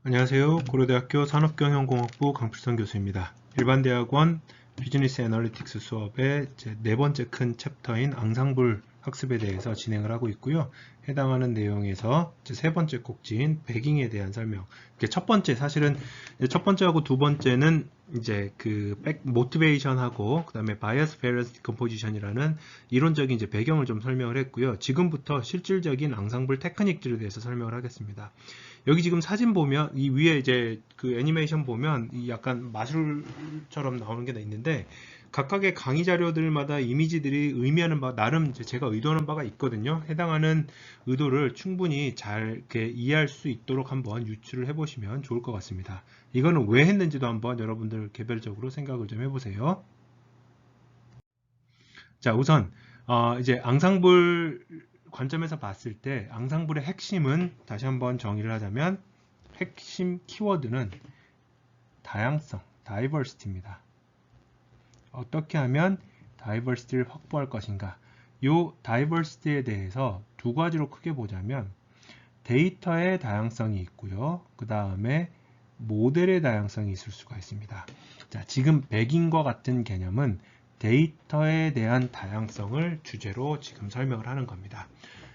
안녕하세요. 고려대학교 산업경영공학부 강필선 교수입니다. 일반대학원 비즈니스 애널리틱스 수업의 제 네 번째 큰 챕터인 앙상블 학습에 대해서 진행을 하고 있고요. 해당하는 내용에서 제 세 번째 꼭지인 배깅에 대한 설명. 첫 번째, 사실은 첫 번째하고 두 번째는 이제 모티베이션하고 그다음에 바이어스 베리언스 디컴포지션이라는 이론적인 이제 배경을 좀 설명을 했고요. 지금부터 실질적인 앙상블 테크닉들에 대해서 설명을 하겠습니다. 여기 지금 사진 보면 이 위에 이제 그 애니메이션 보면 이 약간 마술처럼 나오는 게 있는데 각각의 강의 자료들마다 이미지들이 의미하는 바 나름 이제 제가 의도하는 바가 있거든요. 해당하는 의도를 충분히 잘 이렇게 이해할 수 있도록 한번 유추를 해보시면 좋을 것 같습니다. 이거는 왜 했는지도 한번 여러분들 개별적으로 생각을 좀 해보세요. 자, 우선 이제 앙상블 관점에서 봤을 때 앙상블의 핵심은 다시 한번 정의를 하자면 핵심 키워드는 다양성, 다이버시티입니다. 어떻게 하면 다이버시티를 확보할 것인가? 이 다이버시티에 대해서 두 가지로 크게 보자면 데이터의 다양성이 있고요. 그 다음에 모델의 다양성이 있을 수가 있습니다. 자, 지금 배깅과 같은 개념은 데이터에 대한 다양성을 주제로 지금 설명을 하는 겁니다.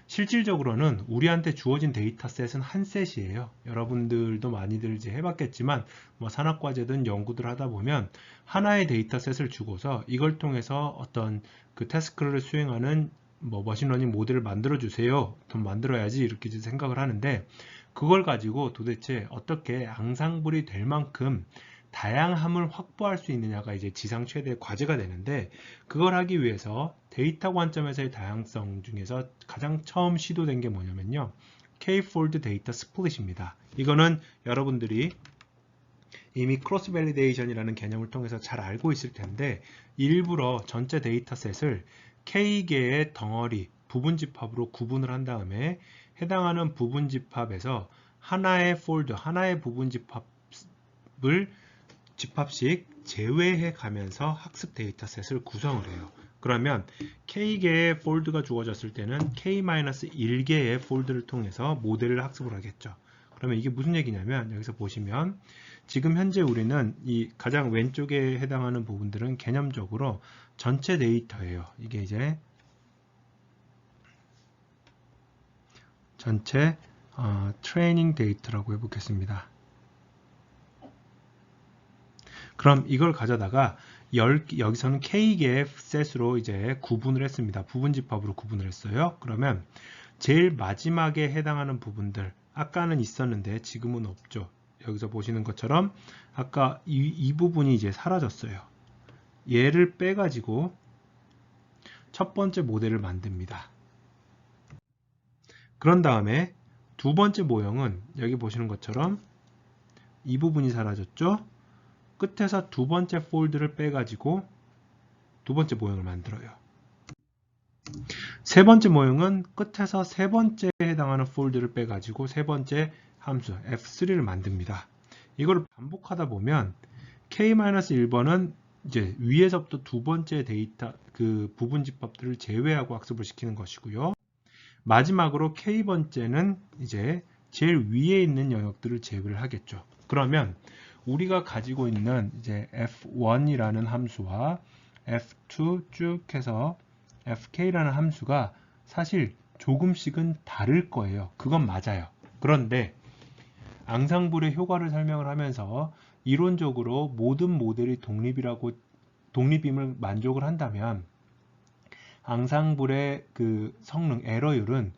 실질적으로는 우리한테 주어진 데이터셋은 한 셋이에요. 여러분들도 많이들 이제 해봤겠지만 뭐 산학과제든 연구들 하다 보면 하나의 데이터셋을 주고서 이걸 통해서 어떤 그 태스크를 수행하는 뭐 머신러닝 모델을 만들어 주세요. 좀 만들어야지 이렇게 생각을 하는데 그걸 가지고 도대체 어떻게 앙상블이 될 만큼 다양함을 확보할 수 있느냐가 이제 지상 최대의 과제가 되는데 그걸 하기 위해서 데이터 관점에서의 다양성 중에서 가장 처음 시도된 게 뭐냐면요. K-fold 데이터 스플릿입니다. 이거는 여러분들이 이미 크로스 밸리데이션이라는 개념을 통해서 잘 알고 있을 텐데 일부러 전체 데이터셋을 K개의 덩어리 부분 집합으로 구분을 한 다음에 해당하는 부분 집합에서 하나의 폴드, 하나의 부분 집합씩 제외해 가면서 학습 데이터셋을 구성을 해요. 그러면 K개의 폴드가 주어졌을 때는 K-1개의 폴드를 통해서 모델을 학습을 하겠죠. 그러면 이게 무슨 얘기냐면 여기서 보시면 지금 현재 우리는 이 가장 왼쪽에 해당하는 부분들은 개념적으로 전체 데이터예요. 이게 이제 전체 트레이닝 데이터라고 해보겠습니다. 그럼 이걸 가져다가 여기서는 K개의 셋으로 이제 구분을 했습니다. 부분 집합으로 구분을 했어요. 그러면 제일 마지막에 해당하는 부분들 아까는 있었는데 지금은 없죠. 여기서 보시는 것처럼 아까 이 부분이 이제 사라졌어요. 얘를 빼가지고 첫 번째 모델을 만듭니다. 그런 다음에 두 번째 모형은 여기 보시는 것처럼 이 부분이 사라졌죠. 끝에서 두 번째 폴드를 빼가지고 두 번째 모형을 만들어요. 세 번째 모형은 끝에서 세 번째에 해당하는 폴드를 빼가지고 세 번째 함수 F3를 만듭니다. 이걸 반복하다 보면 K-1번은 이제 위에서부터 두 번째 데이터 그 부분 집합들을 제외하고 학습을 시키는 것이고요. 마지막으로 K번째는 이제 제일 위에 있는 영역들을 제외를 하겠죠. 그러면 우리가 가지고 있는 이제 F1이라는 함수와 F2 쭉 해서 FK라는 함수가 사실 조금씩은 다를 거예요. 그건 맞아요. 그런데 앙상블의 효과를 설명을 하면서 이론적으로 모든 모델이 독립임을 만족을 한다면 앙상블의 그 성능 에러율은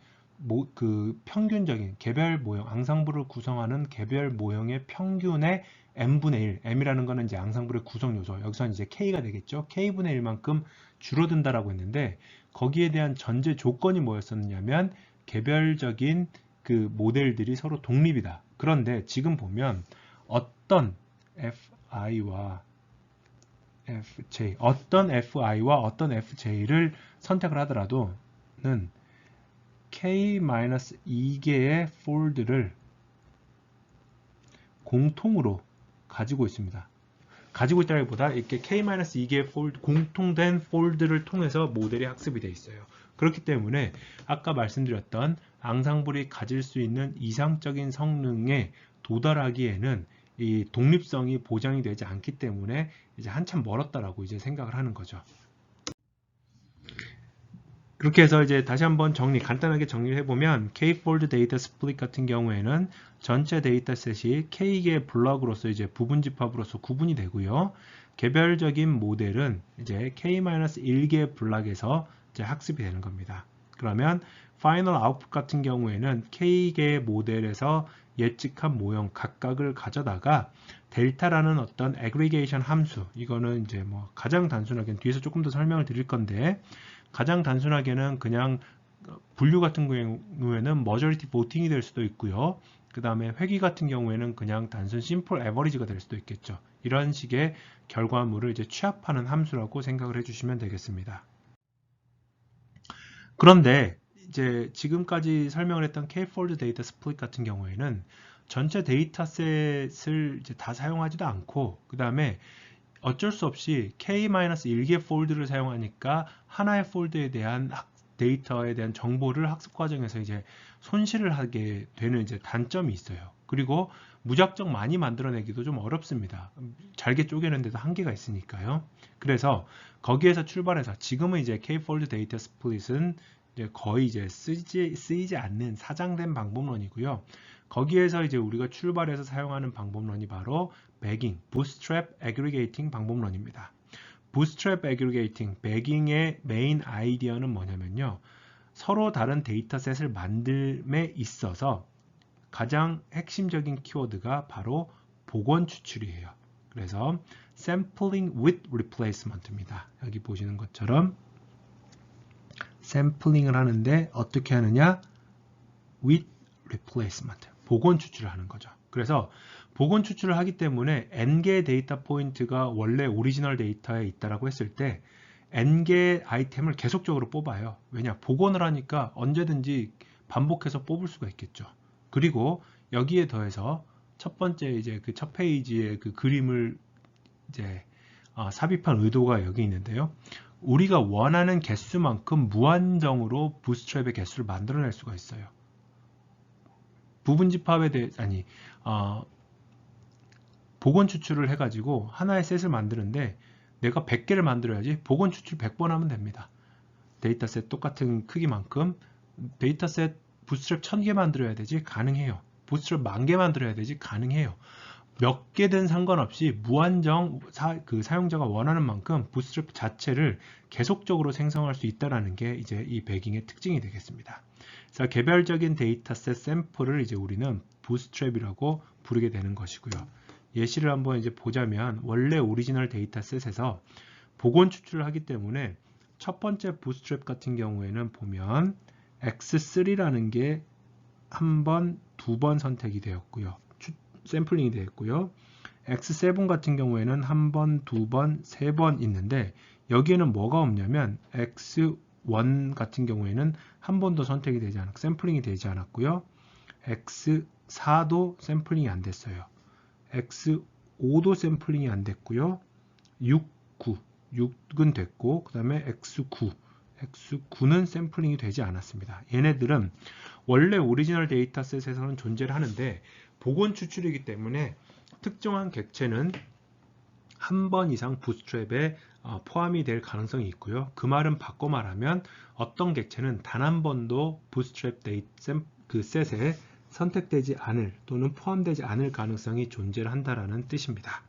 그 평균적인 개별 모형, 앙상블을 구성하는 개별 모형의 평균의 n분의 1, m이라는 거는 이제 앙상블의 구성 요소, 여기서는 이제 k가 되겠죠. k분의 1만큼 줄어든다라고 했는데 거기에 대한 전제 조건이 뭐였었냐면 개별적인 그 모델들이 서로 독립이다. 그런데 지금 보면 어떤 fi와 fj, 어떤 fi와 어떤 fj를 선택을 하더라도는 k-2개의 폴드를 공통으로 가지고 있습니다. 가지고 있다기보다 이렇게 k-2개의 폴드, 공통된 폴드를 통해서 모델이 학습이 되어 있어요. 그렇기 때문에 아까 말씀드렸던 앙상블이 가질 수 있는 이상적인 성능에 도달하기에는 이 독립성이 보장이 되지 않기 때문에 이제 한참 멀었다라고 이제 생각을 하는 거죠. 그렇게 해서 이제 다시 한번 간단하게 정리를 해보면 K-fold 데이터 스플릿 같은 경우에는 전체 데이터셋이 K개의 블럭으로서 이제 부분 집합으로서 구분이 되고요. 개별적인 모델은 이제 K-1개의 블럭에서 이제 학습이 되는 겁니다. 그러면 파이널 아웃풋 같은 경우에는 K개의 모델에서 예측한 모형 각각을 가져다가 델타라는 어떤 애그리게이션 함수, 이거는 이제 뭐 가장 단순하게 뒤에서 조금 더 설명을 드릴 건데, 가장 단순하게는 그냥 분류 같은 경우에는 머저리티 보팅이 될 수도 있고요. 그 다음에 회귀 같은 경우에는 그냥 단순 심플 에버리지가 될 수도 있겠죠. 이런 식의 결과물을 이제 취합하는 함수라고 생각을 해주시면 되겠습니다. 그런데 이제 지금까지 설명을 했던 K-fold 데이터 스플릿 같은 경우에는 전체 데이터셋을 이제 다 사용하지도 않고, 그 다음에 어쩔 수 없이 K-1개 폴드를 사용하니까 하나의 폴드에 대한 데이터에 대한 정보를 학습 과정에서 이제 손실을 하게 되는 이제 단점이 있어요. 그리고 무작정 많이 만들어내기도 좀 어렵습니다. 잘게 쪼개는데도 한계가 있으니까요. 그래서 거기에서 출발해서 지금은 이제 K-fold 데이터 스플릿은 이제 거의 이제 쓰이지 않는 사장된 방법론이고요. 거기에서 이제 우리가 출발해서 사용하는 방법론이 바로 배깅, bootstrap aggregating 방법론입니다. bootstrap aggregating, 배깅의 메인 아이디어는 뭐냐면요. 서로 다른 데이터셋을 만듦에 있어서 가장 핵심적인 키워드가 바로 복원 추출이에요. 그래서 sampling with replacement입니다. 여기 보시는 것처럼 샘플링을 하는데 어떻게 하느냐? with replacement, 복원 추출을 하는 거죠. 그래서 복원 추출을 하기 때문에 n개의 데이터 포인트가 원래 오리지널 데이터에 있다라고 했을 때 n개의 아이템을 계속적으로 뽑아요. 왜냐? 복원을 하니까 언제든지 반복해서 뽑을 수가 있겠죠. 그리고 여기에 더해서 첫 번째 이제 그 첫 페이지의 그 그림을 이제 삽입한 의도가 여기 있는데요. 우리가 원하는 개수만큼 무한정으로 부스트랩의 개수를 만들어낼 수가 있어요. 부분 집합에 대해 복원 추출을 해가지고 하나의 셋을 만드는데 내가 100개를 만들어야지 복원 추출 100번 하면 됩니다. 데이터셋 똑같은 크기만큼 데이터셋 부스트랩 1000개 만들어야 되지? 가능해요. 부스트랩 10,000개 만들어야 되지? 가능해요. 몇 개든 상관없이 무한정 사용자가 원하는 만큼 부스트랩 자체를 계속적으로 생성할 수 있다는 게 이제 이 배깅의 특징이 되겠습니다. 그래서 개별적인 데이터셋 샘플을 이제 우리는 부스트랩이라고 부르게 되는 것이고요. 예시를 한번 이제 보자면 원래 오리지널 데이터셋에서 복원 추출을 하기 때문에 첫 번째 부스트랩 같은 경우에는 보면 X3라는 게 한 번, 두 번 선택이 되었고요. 샘플링이 되었고요. X7 같은 경우에는 한 번, 두 번, 세 번 있는데 여기에는 뭐가 없냐면 X1 같은 경우에는 한 번도 선택이 되지 않았고 샘플링이 되지 않았고요. X4도 샘플링이 안 됐어요. X5도 샘플링이 안 됐고요. 6은 됐고 그 다음에 X9는 샘플링이 되지 않았습니다. 얘네들은 원래 오리지널 데이터셋에서는 존재를 하는데 복원 추출이기 때문에 특정한 객체는 한 번 이상 부스트랩에 포함이 될 가능성이 있고요. 그 말은 바꿔 말하면 어떤 객체는 단 한 번도 부스트랩 셋에 선택되지 않을 또는 포함되지 않을 가능성이 존재를 한다라는 뜻입니다.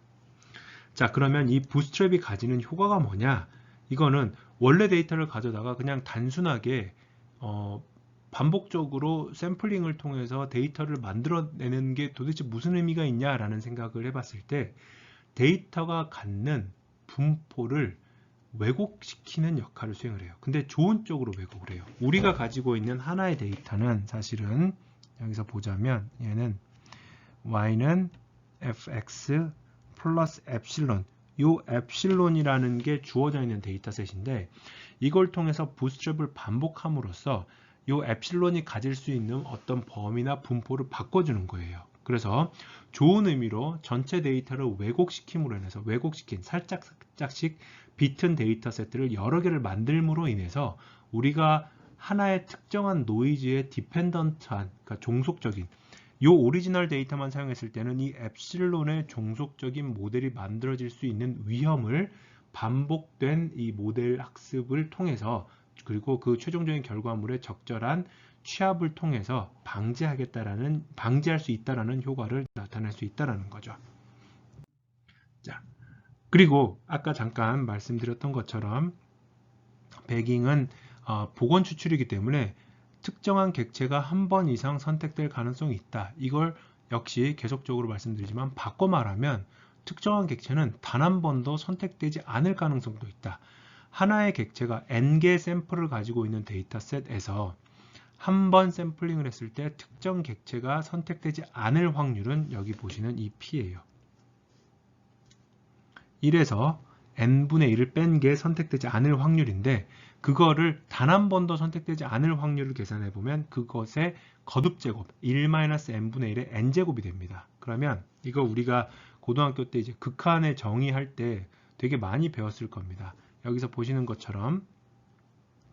자, 그러면 이 부스트랩이 가지는 효과가 뭐냐? 이거는 원래 데이터를 가져다가 그냥 단순하게 반복적으로 샘플링을 통해서 데이터를 만들어내는 게 도대체 무슨 의미가 있냐라는 생각을 해봤을 때 데이터가 갖는 분포를 왜곡시키는 역할을 수행을 해요. 근데 좋은 쪽으로 왜곡을 해요. 우리가 가지고 있는 하나의 데이터는 사실은 여기서 보자면 얘는 y는 fx 플러스 엡실론, 이 엡실론이라는 게 주어져 있는 데이터셋인데 이걸 통해서 부스트랩을 반복함으로써 이 엡실론이 가질 수 있는 어떤 범위나 분포를 바꿔주는 거예요. 그래서 좋은 의미로 전체 데이터를 왜곡시킴으로 인해서 살짝씩 비튼 데이터 세트를 여러 개를 만들므로 인해서 우리가 하나의 특정한 노이즈에 디펜던트한, 그러니까 종속적인 요 오리지널 데이터만 사용했을 때는 이 엡실론의 종속적인 모델이 만들어질 수 있는 위험을 반복된 이 모델 학습을 통해서, 그리고 그 최종적인 결과물의 적절한 취합을 통해서 방지할 수 있다라는 효과를 나타낼 수 있다라는 거죠. 자, 그리고 아까 잠깐 말씀드렸던 것처럼 배깅은 복원 추출이기 때문에 특정한 객체가 한 번 이상 선택될 가능성이 있다. 이걸 역시 계속적으로 말씀드리지만 바꿔 말하면 특정한 객체는 단 한 번도 선택되지 않을 가능성도 있다. 하나의 객체가 n개 샘플을 가지고 있는 데이터셋에서 한 번 샘플링을 했을 때 특정 객체가 선택되지 않을 확률은 여기 보시는 이 p예요. 1에서 n분의 1을 뺀 게 선택되지 않을 확률인데, 그거를 단 한 번도 선택되지 않을 확률을 계산해 보면 그것의 거듭제곱 1-n분의 1의 n제곱이 됩니다. 그러면 이거 우리가 고등학교 때 이제 극한의 정의할 때 되게 많이 배웠을 겁니다. 여기서 보시는 것처럼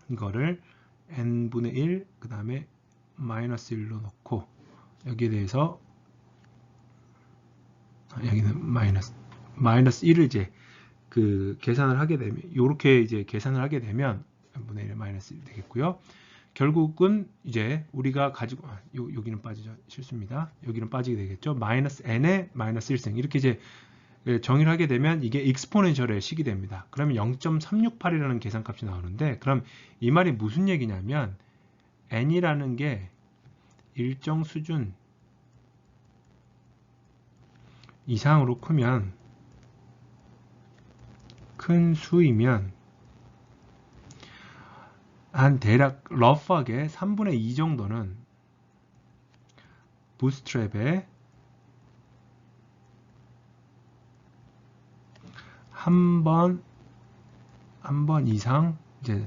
이거를 n분의 1, 그 다음에 마이너스 1로 놓고, 여기에 대해서 여기는 마이너스 1을 이제 계산을 하게 되면, 이렇게 이제 계산을 하게 되면 n분의 1 마이너스 1 되겠고요. 결국은 이제 우리가 가지고 여기는 빠지죠. 실수입니다. 여기는 빠지게 되겠죠. 마이너스 n의 마이너스 1생, 이렇게 이제 정의를 하게 되면 이게 익스포넨셜의 식이 됩니다. 그러면 0.368이라는 계산값이 나오는데, 그럼 이 말이 무슨 얘기냐면 n이라는 게 일정 수준 이상으로 크면, 큰 수이면 한 대략 러프하게 3분의 2 정도는 부스트랩에 한 번 이상 이제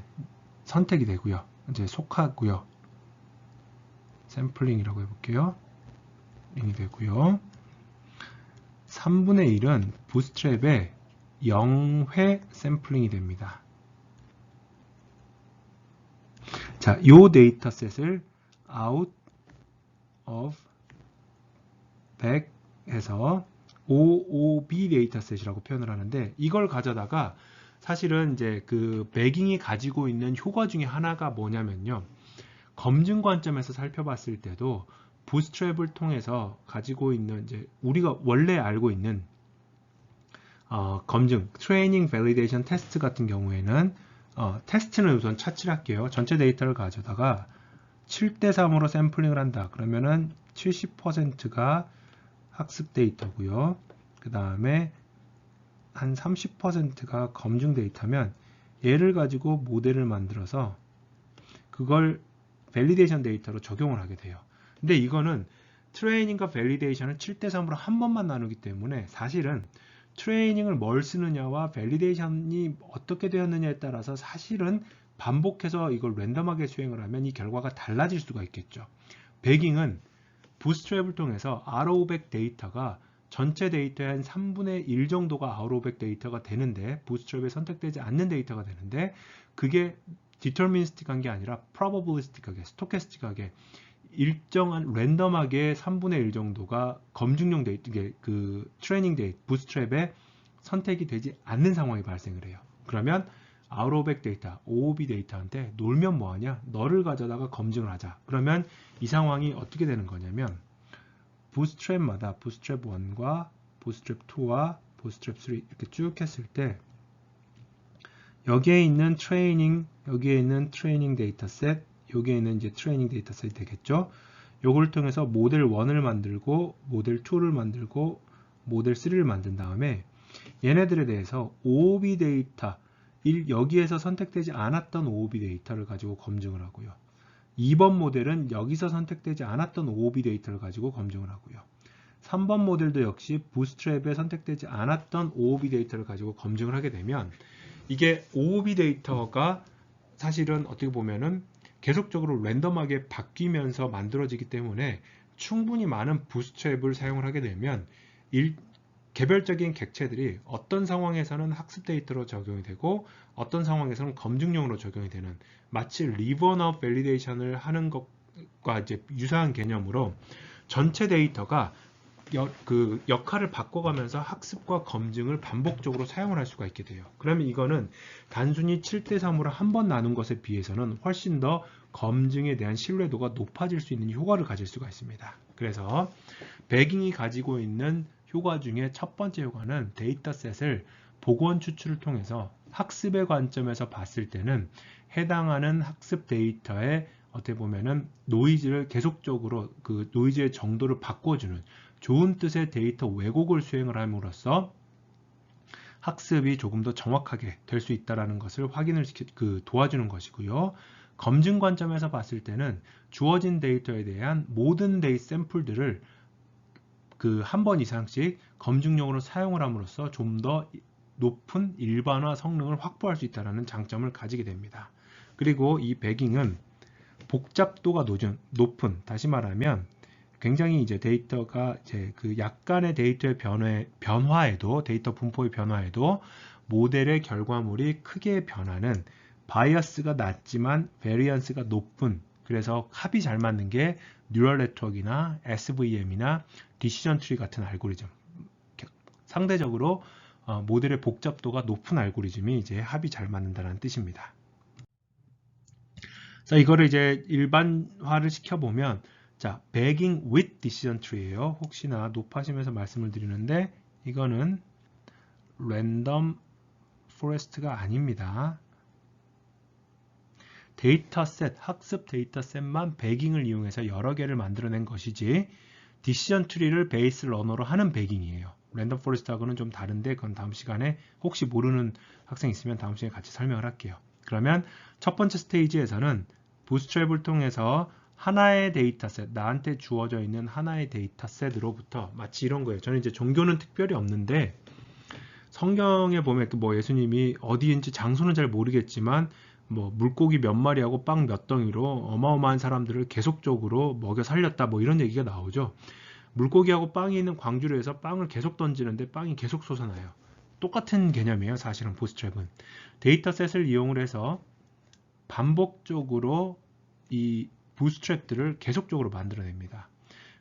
선택이 되고요. 이제 속하고요. 샘플링이라고 해볼게요. 링이 되고요. 3분의 1은 부스트랩에 0회 샘플링이 됩니다. 자, 이 데이터셋을 out of back 해서 OOB 데이터셋이라고 표현을 하는데, 이걸 가져다가 사실은 이제 배깅이 가지고 있는 효과 중에 하나가 뭐냐면요. 검증 관점에서 살펴봤을 때도 부스트랩을 통해서 가지고 있는 이제 우리가 원래 알고 있는 검증, 트레이닝 밸리데이션 테스트 같은 경우에는 테스트는 우선 차치를 할게요. 전체 데이터를 가져다가 7:3으로 샘플링을 한다. 그러면은 70%가 학습 데이터고요. 그 다음에 한 30%가 검증 데이터면 얘를 가지고 모델을 만들어서 그걸 밸리데이션 데이터로 적용을 하게 돼요. 근데 이거는 트레이닝과 밸리데이션을 7:3으로 한 번만 나누기 때문에 사실은 트레이닝을 뭘 쓰느냐와 밸리데이션이 어떻게 되었느냐에 따라서 사실은 반복해서 이걸 랜덤하게 수행을 하면 이 결과가 달라질 수가 있겠죠. 배깅은 부스트랩을 통해서 RO100 데이터가 전체 데이터의 한 3분의 1 정도가 RO100 데이터가 되는데, 부스트랩에 선택되지 않는 데이터가 되는데, 그게 디터미니스틱한 게 아니라 프로버빌리스틱하게, 스토캐스틱하게 일정한 랜덤하게 3분의 1 정도가 검증용 데이터, 트레이닝 데이터, 부스트랩에 선택이 되지 않는 상황이 발생을 해요. 그러면 RO100 데이터, OOB 데이터한테 놀면 뭐하냐? 너를 가져다가 검증을 하자. 그러면 이 상황이 어떻게 되는 거냐면 부스트랩마다 부스트랩 1과 부스트랩 2와 부스트랩 3 이렇게 쭉 했을 때 여기에 있는 트레이닝, 여기에 있는 트레이닝 데이터셋, 여기에 있는 이제 트레이닝 데이터셋이 되겠죠. 요걸 통해서 모델 1을 만들고 모델 2를 만들고 모델 3를 만든 다음에 얘네들에 대해서 OOB 데이터, 여기에서 선택되지 않았던 OOB 데이터를 가지고 검증을 하고요. 2번 모델은 여기서 선택되지 않았던 OOB 데이터를 가지고 검증을 하고요. 3번 모델도 역시 부스트랩에 선택되지 않았던 OOB 데이터를 가지고 검증을 하게 되면 이게 OOB 데이터가 사실은 어떻게 보면은 계속적으로 랜덤하게 바뀌면서 만들어지기 때문에 충분히 많은 부스트랩을 사용을 하게 되면 개별적인 객체들이 어떤 상황에서는 학습 데이터로 적용이 되고 어떤 상황에서는 검증용으로 적용이 되는, 마치 리버너 밸리데이션을 하는 것과 이제 유사한 개념으로 전체 데이터가 그 역할을 바꿔가면서 학습과 검증을 반복적으로 사용을 할 수가 있게 돼요. 그러면 이거는 단순히 7대3으로 한 번 나눈 것에 비해서는 훨씬 더 검증에 대한 신뢰도가 높아질 수 있는 효과를 가질 수가 있습니다. 그래서 배깅이 가지고 있는 효과 중에 첫 번째 효과는 데이터셋을 복원 추출을 통해서 학습의 관점에서 봤을 때는 해당하는 학습 데이터의 어떻게 보면은 노이즈를 계속적으로 그 노이즈의 정도를 바꿔주는 좋은 뜻의 데이터 왜곡을 수행을 함으로써 학습이 조금 더 정확하게 될 수 있다는 것을 확인을 도와주는 것이고요. 검증 관점에서 봤을 때는 주어진 데이터에 대한 모든 데이터 샘플들을 그 한 번 이상씩 검증용으로 사용을 함으로써 좀 더 높은 일반화 성능을 확보할 수 있다는 장점을 가지게 됩니다. 그리고 이 배깅은 복잡도가 높은, 다시 말하면 굉장히 이제 데이터가 이제 그 약간의 데이터의 변화에도, 데이터 분포의 변화에도 모델의 결과물이 크게 변하는, 바이어스가 낮지만 베리언스가 높은, 그래서 합이 잘 맞는 게 뉴럴 네트워크나 SVM이나 디시전 트리 같은 알고리즘, 상대적으로 모델의 복잡도가 높은 알고리즘이 이제 합이 잘 맞는다는 뜻입니다. 자, 이거를 이제 일반화를 시켜보면, 자, begging with decision tree예요. 혹시나 높아지면서 말씀을 드리는데, 이거는 random forest가 아닙니다. 데이터셋, 학습 데이터셋만 begging을 이용해서 여러 개를 만들어낸 것이지, decision tree를 베이스 러너로 하는 begging이에요. 랜덤 포레스트하고는 좀 다른데, 그건 다음 시간에 혹시 모르는 학생 있으면 다음 시간에 같이 설명을 할게요. 그러면 첫 번째 스테이지에서는 부스트랩을 통해서 하나의 데이터셋, 나한테 주어져 있는 하나의 데이터셋으로부터, 마치 이런 거예요. 저는 이제 종교는 특별히 없는데 성경에 보면 뭐 예수님이 어디인지 장소는 잘 모르겠지만 뭐 물고기 몇 마리하고 빵 몇 덩이로 어마어마한 사람들을 계속적으로 먹여 살렸다, 뭐 이런 얘기가 나오죠. 물고기하고 빵이 있는 광주를 해서 빵을 계속 던지는데 빵이 계속 솟아나요. 똑같은 개념이에요. 사실은 부스트랩은 데이터셋을 이용을 해서 반복적으로 이 부스트랩들을 계속적으로 만들어냅니다.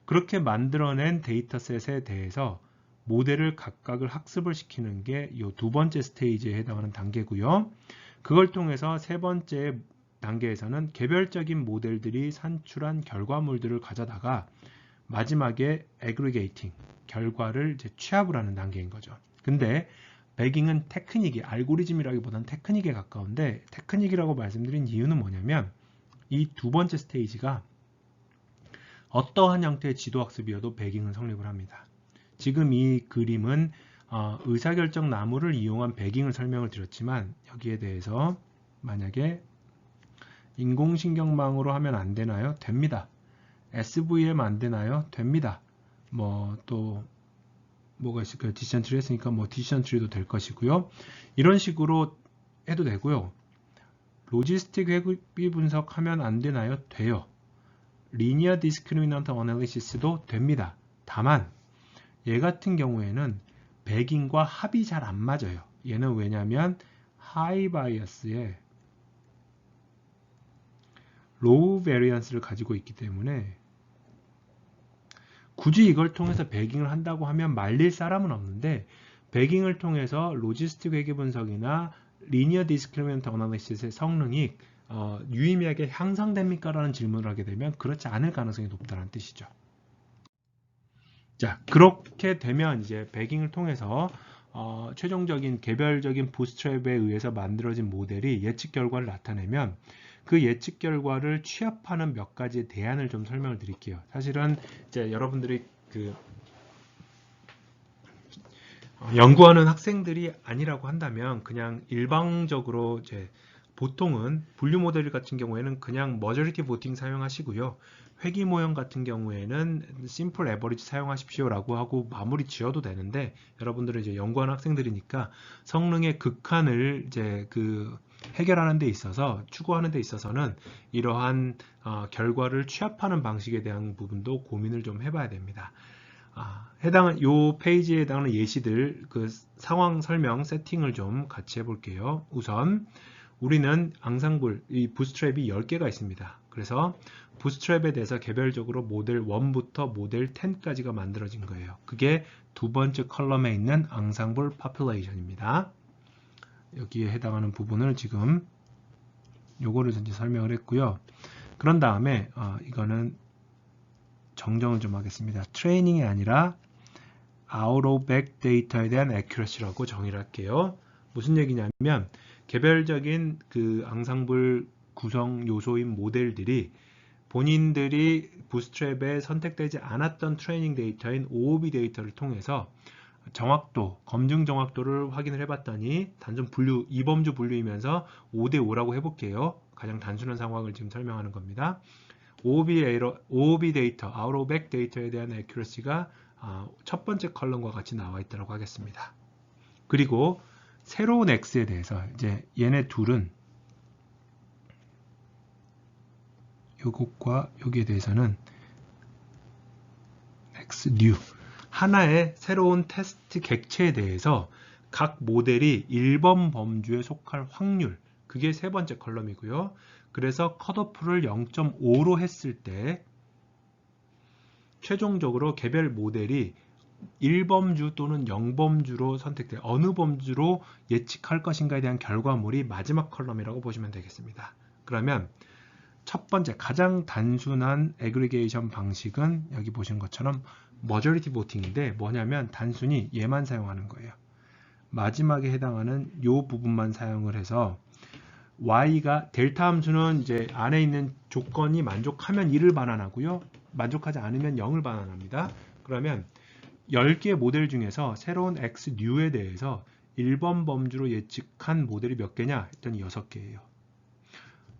그렇게 만들어낸 데이터셋에 대해서 모델을 각각을 학습을 시키는 게 이 두 번째 스테이지에 해당하는 단계고요. 그걸 통해서 세 번째 단계에서는 개별적인 모델들이 산출한 결과물들을 가져다가 마지막에 aggregating, 결과를 이제 취합을 하는 단계인 거죠. 근데 배깅은 테크닉이, 알고리즘이라기보다는 테크닉에 가까운데, 테크닉이라고 말씀드린 이유는 뭐냐면 이 두 번째 스테이지가 어떠한 형태의 지도학습이어도 배깅은 성립을 합니다. 지금 이 그림은 의사결정 나무를 이용한 배깅을 설명을 드렸지만, 여기에 대해서 만약에 인공신경망으로 하면 안 되나요? 됩니다. SVM 안 되나요? 됩니다. 뭐 또 뭐가 있을까요? 디시전 트리 했으니까 뭐 디시전 트리도 될 것이고요. 이런 식으로 해도 되고요. 로지스틱 회귀 분석하면 안 되나요? 돼요. 리니어 디스크리미넌트 어널리시스도 됩니다. 다만 얘 같은 경우에는 배깅과 합이 잘 안 맞아요. 얘는 왜냐면 하이 바이어스에 로우 베리언스를 가지고 있기 때문에 굳이 이걸 통해서 배깅을 한다고 하면 말릴 사람은 없는데, 배깅을 통해서 로지스틱 회귀 분석이나 리니어 디스크리미넌트 어널리시스의 성능이 유의미하게 향상됩니까? 라는 질문을 하게 되면 그렇지 않을 가능성이 높다는 뜻이죠. 자, 그렇게 되면 이제 배깅을 통해서 최종적인 개별적인 부스트랩에 의해서 만들어진 모델이 예측 결과를 나타내면 그 예측 결과를 취합하는 몇 가지의 대안을 좀 설명을 드릴게요. 사실은 이제 여러분들이 그 연구하는 학생들이 아니라고 한다면 그냥 일방적으로 이제 보통은 분류 모델 같은 경우에는 그냥 머저리티 보팅 사용하시고요. 회귀 모형 같은 경우에는 심플 에버리지 사용하십시오라고 하고 마무리 지어도 되는데, 여러분들은 이제 연구하는 학생들이니까 성능의 극한을 이제 그 해결하는 데 있어서 추구하는 데 있어서는 이러한 결과를 취합하는 방식에 대한 부분도 고민을 좀 해봐야 됩니다. 요 페이지에 해당하는 예시들 그 상황 설명 세팅을 좀 같이 해볼게요. 우선 우리는 앙상블 이 부스트랩이 10개가 있습니다. 그래서 부스트랩에 대해서 개별적으로 모델 1부터 모델 10까지가 만들어진 거예요. 그게 두 번째 컬럼에 있는 앙상블 파퓰레이션입니다. 여기에 해당하는 부분을 지금 요거를 이제 설명을 했고요. 그런 다음에 이거는 정정을 좀 하겠습니다. 트레이닝이 아니라 out of back 데이터에 대한 accuracy라고 정의를 할게요. 무슨 얘기냐면 개별적인 그 앙상블 구성 요소인 모델들이 본인들이 부스트랩에 선택되지 않았던 트레이닝 데이터인 OOB 데이터를 통해서 정확도, 검증 정확도를 확인을 해봤더니 단순 분류, 이범주 분류이면서 5대5라고 해볼게요. 가장 단순한 상황을 지금 설명하는 겁니다. OOB 데이터, out of back 데이터에 대한 accuracy가 첫 번째 컬럼과 같이 나와 있다고 하겠습니다. 그리고 새로운 X에 대해서 이제 얘네 둘은 요것과 여기에 대해서는 X new 하나의 새로운 테스트 객체에 대해서 각 모델이 1번 범주에 속할 확률 그게 세 번째 컬럼이고요. 그래서 컷오프를 0.5로 했을 때 최종적으로 개별 모델이 1범주 또는 0범주로 선택될 어느 범주로 예측할 것인가에 대한 결과물이 마지막 컬럼이라고 보시면 되겠습니다. 그러면 첫 번째 가장 단순한 애그리게이션 방식은 여기 보시는 것처럼 머저리티 보팅인데 뭐냐면 단순히 얘만 사용하는 거예요. 마지막에 해당하는 이 부분만 사용을 해서 y가 델타 함수는 이제 안에 있는 조건이 만족하면 1을 반환하고요. 만족하지 않으면 0을 반환합니다. 그러면 10개의 모델 중에서 새로운 x new에 대해서 1번 범주로 예측한 모델이 몇 개냐 했더니 6개예요.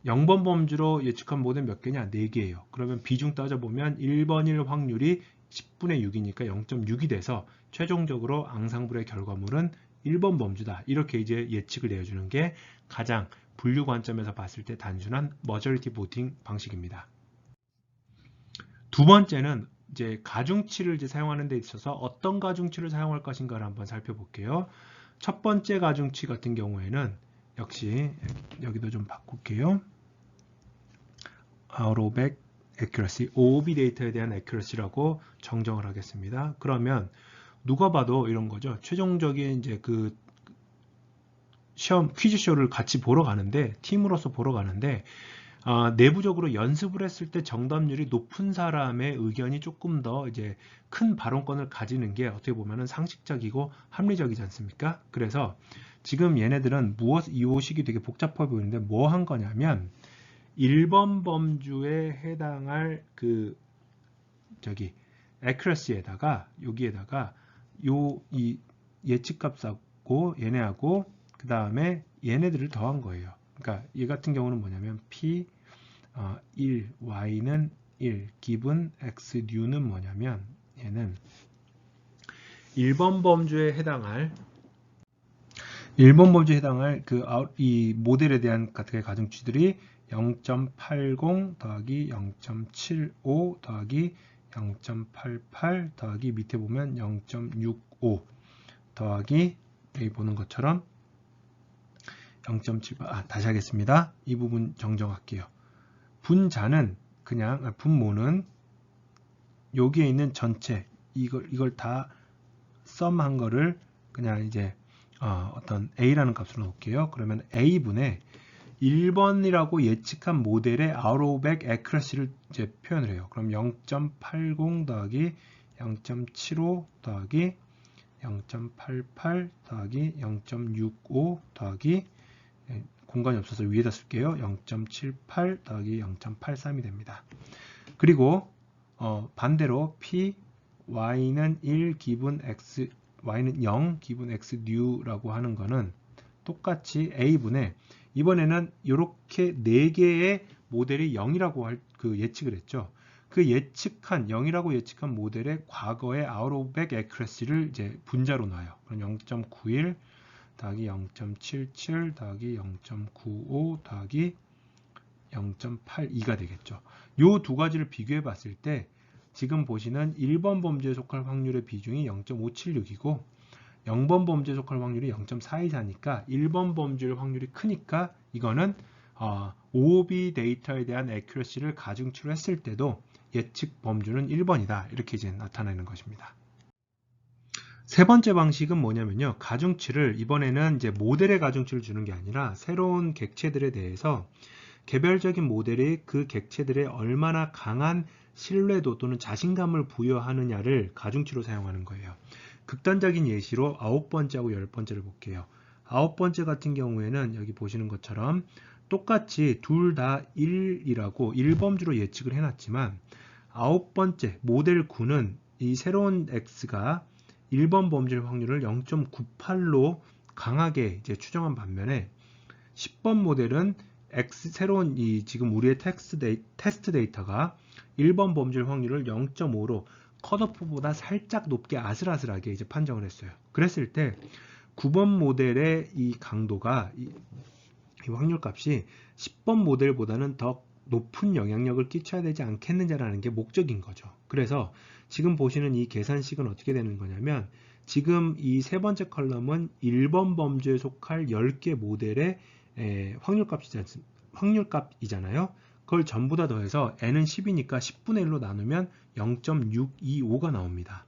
0번 범주로 예측한 모델 몇 개냐? 4개예요. 그러면 비중 따져보면 1번 1 확률이 10분의 6이니까 0.6이 돼서 최종적으로 앙상블의 결과물은 1번 범주다. 이렇게 이제 예측을 내어주는 게 가장 분류 관점에서 봤을 때 단순한 머저리티 보팅 방식입니다. 두 번째는 이제 가중치를 이제 사용하는 데 있어서 어떤 가중치를 사용할 것인가를 한번 살펴볼게요. 첫 번째 가중치 같은 경우에는 역시 여기도 좀 바꿀게요. out of back accuracy, OOB 데이터에 대한 accuracy라고 정정을 하겠습니다. 그러면 누가 봐도 이런 거죠. 최종적인 이제 그 시험 퀴즈쇼를 같이 보러 가는데 팀으로서 보러 가는데 내부적으로 연습을 했을 때 정답률이 높은 사람의 의견이 조금 더 이제 큰 발언권을 가지는 게 어떻게 보면은 상식적이고 합리적이지 않습니까? 그래서 지금 얘네들은 이 오식이 되게 복잡해 보이는데 뭐 한 거냐면 1번 범주에 해당할 그 accuracy에다가 여기에다가 이 예측값하고 얘네하고 그 다음에 얘네들을 더한 거예요. 그러니까 얘 같은 경우는 뭐냐면 p 1 y는 1 기분 x new는 뭐냐면 얘는 1번 범주에 해당할 이 모델에 대한 각각의 가중치들이 0.80 더하기 0.75 더하기 0.88 더하기 밑에 보면 0.65 더하기 여기 보는 것처럼 0.78 다시 하겠습니다. 이 부분 정정할게요. 분자는 그냥 분모는 여기에 있는 전체 이걸 다 썸한 거를 그냥 이제 어떤 a라는 값으로 놓을게요. 그러면 a분의 1번이라고 예측한 모델의 out of back accuracy를 이제 표현을 해요. 그럼 0.80 더하기 0.75 더하기 0.88 더하기 0.65 더하기 공간이 없어서 위에다 쓸게요. 0.78 더하기 0.83이 됩니다. 그리고 반대로 p y는 1 기분 x y는 0 기분 x new라고 하는 거는 똑같이 a분의 이번에는 이렇게 4개의 모델이 0이라고 예측을 했죠. 그 예측한 0이라고 예측한 모델의 과거의 out of back accuracy를 이제 분자로 놔요. 그럼 0.91 더하기 0.77 더하기 0.95 더하기 0.82가 되겠죠. 이 두 가지를 비교해 봤을 때 지금 보시는 1번 범주에 속할 확률의 비중이 0.576이고 0번 범주에 속할 확률이 0.424니까 1번 범주의 확률이 크니까 이거는 OOB 데이터에 대한 애큐러시를 가중치로 했을 때도 예측 범주는 1번이다. 이렇게 이제 나타내는 것입니다. 세 번째 방식은 뭐냐면요. 가중치를 이번에는 이제 모델의 가중치를 주는 게 아니라 새로운 객체들에 대해서 개별적인 모델이 그 객체들에 얼마나 강한 신뢰도 또는 자신감을 부여하느냐를 가중치로 사용하는 거예요. 극단적인 예시로 9번째하고 10번째를 볼게요. 9번째 같은 경우에는 여기 보시는 것처럼 똑같이 둘 다 1이라고 1범주로 예측을 해놨지만 9번째 모델 9는 이 새로운 x가 1번 범주의 확률을 0.98로 강하게 이제 추정한 반면에 10번 모델은 새로운 지금 우리의 테스트 데이터가 1번 범주의 확률을 0.5로 컷오프보다 살짝 높게 아슬아슬하게 이제 판정을 했어요. 그랬을 때 9번 모델의 이 강도가 이 확률값이 10번 모델보다는 더 높은 영향력을 끼쳐야 되지 않겠느냐라는 게 목적인 거죠. 그래서 지금 보시는 이 계산식은 어떻게 되는 거냐면 지금 이 세 번째 컬럼은 1번 범주에 속할 10개 모델의 확률값이잖아요. 그걸 전부 다 더해서 n은 10이니까 10분의 1로 나누면 0.625가 나옵니다.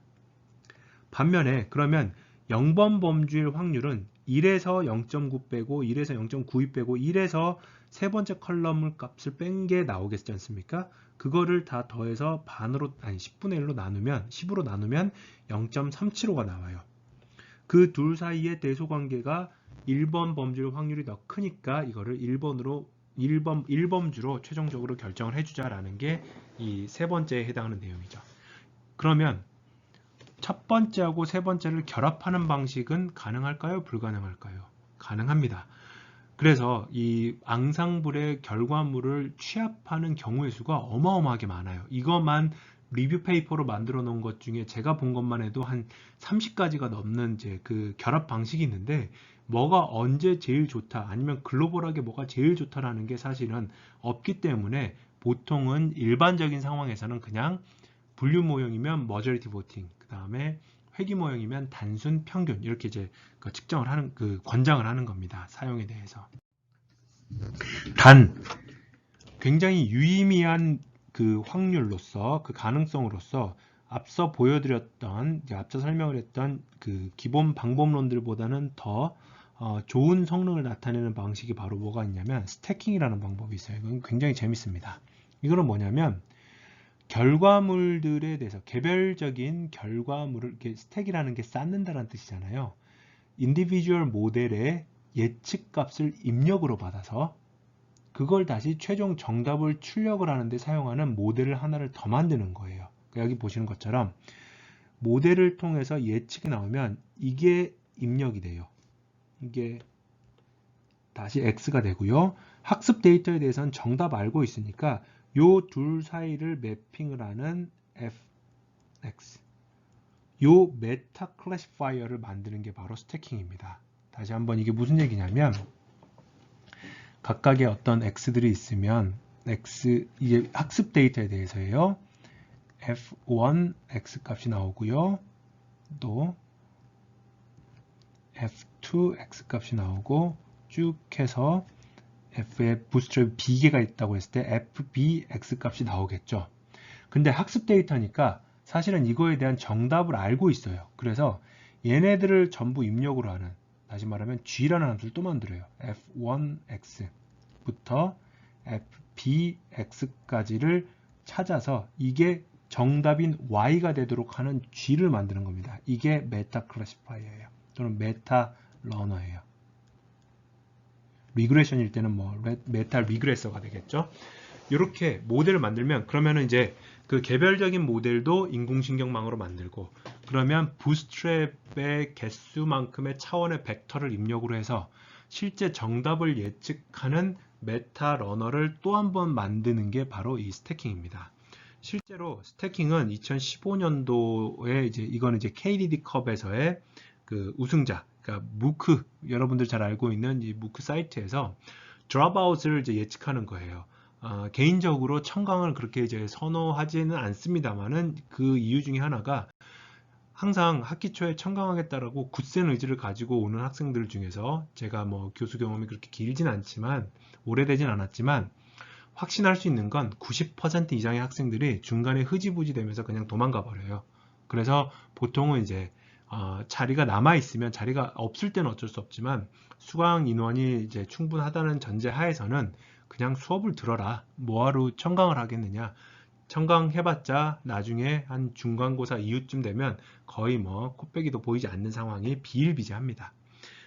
반면에 그러면 0번 범주의 확률은 1에서 0.9 빼고 1에서 0.92 빼고 1에서 세 번째 컬럼 값을 뺀 게 나오겠지 않습니까? 그거를 다 더해서 10분의 1로 나누면 10으로 나누면 0.375가 나와요. 그 둘 사이의 대소관계가 1번 범주의 확률이 더 크니까 이거를 1범주로 최종적으로 결정을 해주자라는 게 이 세 번째에 해당하는 내용이죠. 그러면 첫 번째하고 세 번째를 결합하는 방식은 가능할까요? 불가능할까요? 가능합니다. 그래서 이 앙상블의 결과물을 취합하는 경우의 수가 어마어마하게 많아요. 이것만 리뷰 페이퍼로 만들어 놓은 것 중에 제가 본 것만 해도 한 30가지가 넘는 이제 그 결합 방식이 있는데 뭐가 언제 제일 좋다 아니면 글로벌하게 뭐가 제일 좋다라는 게 사실은 없기 때문에 보통은 일반적인 상황에서는 그냥 분류 모형이면 머저리티 보팅, 그 다음에 회귀 모형이면 단순 평균 이렇게 이제 측정을 하는 권장을 하는 겁니다. 사용에 대해서. 단 굉장히 유의미한 그 확률로서 그 가능성으로서 앞서 보여드렸던 앞서 설명을 했던 그 기본 방법론들보다는 더 좋은 성능을 나타내는 방식이 바로 뭐가 있냐면 스태킹이라는 방법이 있어요. 이건 굉장히 재밌습니다. 이거는 뭐냐면 결과물들에 대해서 개별적인 결과물을 이렇게 스택이라는 게 쌓는다는 뜻이잖아요. 인디비주얼 모델의 예측값을 입력으로 받아서 그걸 다시 최종 정답을 출력을 하는데 사용하는 모델을 하나를 더 만드는 거예요. 여기 보시는 것처럼 모델을 통해서 예측이 나오면 이게 입력이 돼요. 이게 다시 X가 되고요. 학습 데이터에 대해서는 정답 알고 있으니까 요 둘 사이를 매핑을 하는 fx 요 메타 클래시파이어를 만드는 게 바로 스태킹입니다. 다시 한번 이게 무슨 얘기냐면 각각의 어떤 x들이 있으면 이게 학습 데이터에 대해서예요. f1 x 값이 나오고요. 또 f2 x 값이 나오고 쭉 해서 f의 부스트랩 b개가 있다고 했을 때 fb x 값이 나오겠죠. 근데 학습 데이터니까 사실은 이거에 대한 정답을 알고 있어요. 그래서 얘네들을 전부 입력으로 하는, 다시 말하면 g라는 함수를 또 만들어요. f1x부터 fbx까지를 찾아서 이게 정답인 y가 되도록 하는 g를 만드는 겁니다. 이게 메타 클래시파이어예요. 또는 메타 러너예요. 리그레션일 때는 뭐 메타 리그레서가 되겠죠. 이렇게 모델을 만들면 그러면은 이제 그 개별적인 모델도 인공신경망으로 만들고 그러면 부스트랩의 개수만큼의 차원의 벡터를 입력으로 해서 실제 정답을 예측하는 메타 러너를 또 한 번 만드는 게 바로 이 스태킹입니다. 실제로 스태킹은 2015년도에 이거는 KDD 컵에서의 그 우승자, 그러니까 무크, 여러분들 잘 알고 있는 이 무크 사이트에서 드롭아웃을 이제 예측하는 거예요. 개인적으로 청강을 그렇게 이제 선호하지는 않습니다만은 그 이유 중에 하나가 항상 학기 초에 청강하겠다라고 굳센 의지를 가지고 오는 학생들 중에서 제가 뭐 교수 경험이 그렇게 길진 않지만 오래되진 않았지만 확신할 수 있는 건 90% 이상의 학생들이 중간에 흐지부지 되면서 그냥 도망가 버려요. 그래서 보통은 이제 자리가 남아 있으면, 자리가 없을 때는 어쩔 수 없지만 수강 인원이 이제 충분하다는 전제 하에서는 그냥 수업을 들어라. 뭐하러 청강을 하겠느냐. 청강 해봤자 나중에 한 중간고사 이후쯤 되면 거의 뭐 코빼기도 보이지 않는 상황이 비일비재합니다.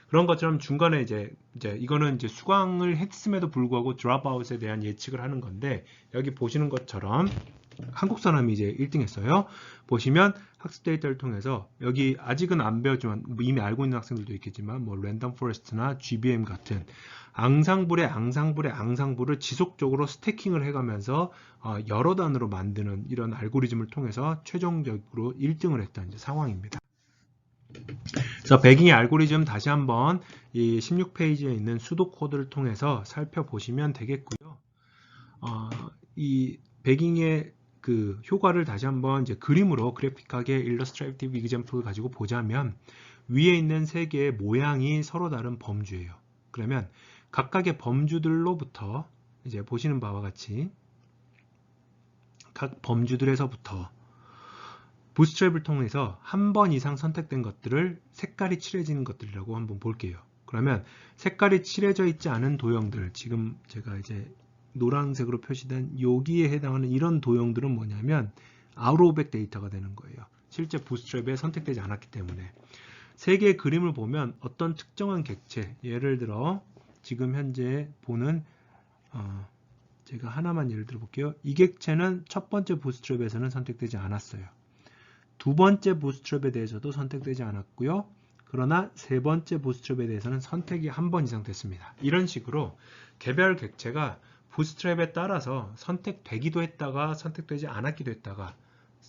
그런 것처럼 중간에 이제 이거는 이제 수강을 했음에도 불구하고 드롭아웃에 대한 예측을 하는 건데, 여기 보시는 것처럼 한국 사람이 이제 1등 했어요. 보시면 학습 데이터를 통해서 여기 아직은 안 배웠지만 이미 알고 있는 학생들도 있겠지만 뭐 랜덤 포레스트나 GBM 같은 앙상블을 지속적으로 스태킹을 해가면서 여러 단으로 만드는 이런 알고리즘을 통해서 최종적으로 1등을 했던 이제 상황입니다. 그래서 배깅의 알고리즘 다시 한번 이 16페이지에 있는 수도 코드를 통해서 살펴보시면 되겠고요. 이 배깅의 그 효과를 다시 한번 이제 그림으로 그래픽하게 일러스트레이티브 이그젬플을 가지고 보자면, 위에 있는 세 개의 모양이 서로 다른 범주예요. 그러면 각각의 범주들로부터 이제 보시는 바와 같이 각 범주들에서부터 부스트랩을 통해서 한 번 이상 선택된 것들을 색깔이 칠해지는 것들이라고 한번 볼게요. 그러면 색깔이 칠해져 있지 않은 도형들, 지금 제가 이제 노란색으로 표시된 여기에 해당하는 이런 도형들은 뭐냐면 아웃오백 데이터가 되는 거예요. 실제 부스트랩에 선택되지 않았기 때문에. 세 개의 그림을 보면 어떤 특정한 객체, 예를 들어 지금 현재 보는 제가 하나만 예를 들어 볼게요. 이 객체는 첫 번째 부스트랩에서는 선택되지 않았어요. 두 번째 부스트랩에 대해서도 선택되지 않았고요. 그러나 세 번째 부스트랩에 대해서는 선택이 한 번 이상 됐습니다. 이런 식으로 개별 객체가 부스트랩에 따라서 선택되기도 했다가 선택되지 않았기도 했다가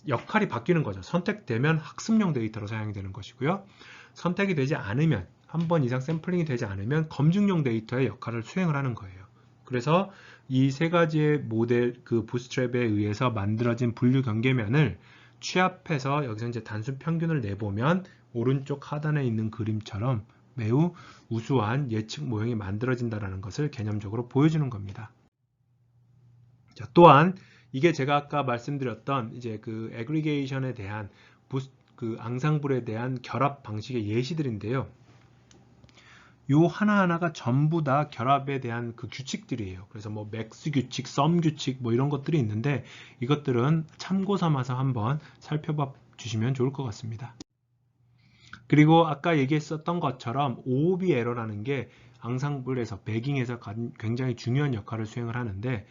역할이 바뀌는 거죠. 선택되면 학습용 데이터로 사용이 되는 것이고요. 선택이 되지 않으면, 한 번 이상 샘플링이 되지 않으면 검증용 데이터의 역할을 수행을 하는 거예요. 그래서 이 세 가지의 모델, 그 부스트랩에 의해서 만들어진 분류 경계면을 취합해서 여기서 이제 단순 평균을 내보면 오른쪽 하단에 있는 그림처럼 매우 우수한 예측 모형이 만들어진다는 것을 개념적으로 보여주는 겁니다. 자, 또한 이게 제가 아까 말씀드렸던 이제 그 애그리게이션에 대한 그 앙상블에 대한 결합 방식의 예시들인데요. 요 하나하나가 전부 다 결합에 대한 그 규칙들이에요. 그래서 뭐 맥스 규칙, 썸 규칙 뭐 이런 것들이 있는데 이것들은 참고 삼아서 한번 살펴봐 주시면 좋을 것 같습니다. 그리고 아까 얘기했었던 것처럼 OOB 에러라는 게 앙상블에서 배깅에서 굉장히 중요한 역할을 수행을 하는데,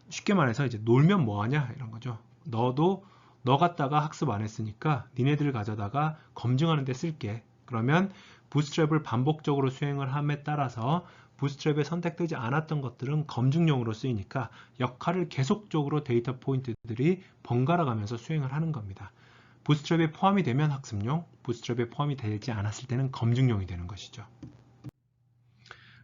쉽게 말해서 이제 놀면 뭐하냐 이런 거죠. 너 갖다가 학습 안 했으니까 니네들 가져다가 검증하는 데 쓸게. 그러면 부스트랩을 반복적으로 수행을 함에 따라서 부스트랩에 선택되지 않았던 것들은 검증용으로 쓰이니까 역할을 계속적으로 데이터 포인트들이 번갈아 가면서 수행을 하는 겁니다. 부스트랩에 포함이 되면 학습용, 부스트랩에 포함이 되지 않았을 때는 검증용이 되는 것이죠.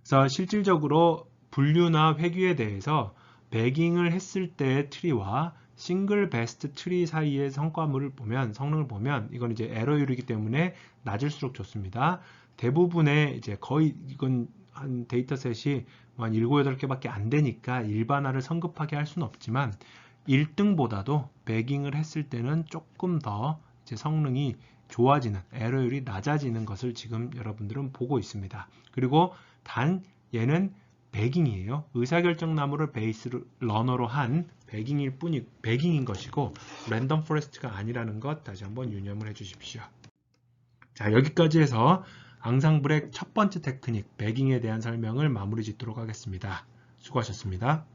그래서 실질적으로 분류나 회귀에 대해서 배깅을 했을 때의 트리와 싱글 베스트 트리 사이의 성과물을 보면, 성능을 보면 이건 이제 에러율이기 때문에 낮을수록 좋습니다. 대부분의 이제 거의 이건 한 데이터셋이 한 7, 8개밖에 안 되니까 일반화를 성급하게 할 수는 없지만 1등보다도 배깅을 했을 때는 조금 더 이제 성능이 좋아지는, 에러율이 낮아지는 것을 지금 여러분들은 보고 있습니다. 그리고 단 얘는 배깅이에요. 의사결정 나무를 베이스로 러너로 한 배깅인 것이고 랜덤 포레스트가 아니라는 것 다시 한번 유념을 해 주십시오. 자, 여기까지 해서 앙상블의 첫 번째 테크닉 배깅에 대한 설명을 마무리 짓도록 하겠습니다. 수고하셨습니다.